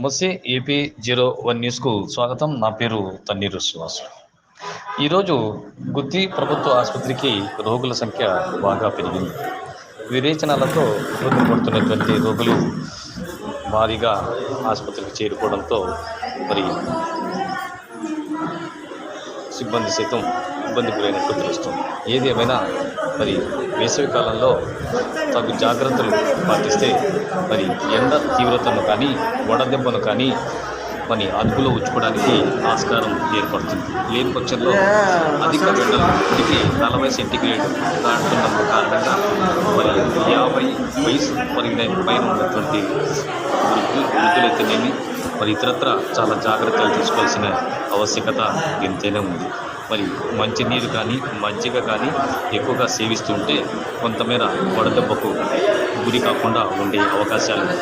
నమస్తే AP01 న్యూస్కు స్వాగతం. నా పేరు తన్నీరు శ్రీనివాస్. ఈరోజు గుత్తి ప్రభుత్వ ఆసుపత్రికి రోగుల సంఖ్య బాగా పెరిగింది. విరేచనాలతో ఇబ్బంది పడుతున్నటువంటి రోగులు భారీగా ఆసుపత్రికి చేరుకోవడంతో మరి సిబ్బంది సైతం ఇబ్బంది గురైనట్టు తెలుస్తుంది. ఏది ఏమైనా మరి వేసవి కాలంలో తగు జాగ్రత్తలు పాటిస్తే మరి ఎండ తీవ్రతను కానీ వడదెబ్బను కానీ మరి అదుపులో ఉంచుకోవడానికి ఆస్కారం ఏర్పడుతుంది. లేని పక్షంలో అధిక ఎండలకి 40 సెంటీగ్రేడ్ దాటుతున్న కారణంగా మరి 50 వయసు పైన ఉన్నటువంటి వృద్ధులైతేనేమి మరి ఇతరత్ర చాలా జాగ్రత్తలు తీసుకోవాల్సిన ఆవశ్యకత ఎంతైనా ఉంది. మరి మంచినీరు కానీ మజ్జిగ కానీ ఎక్కువగా సేవిస్తుంటే కొంతమేర వడదెబ్బకు గురి కాకుండా ఉండే అవకాశాలు ఉన్నాయి.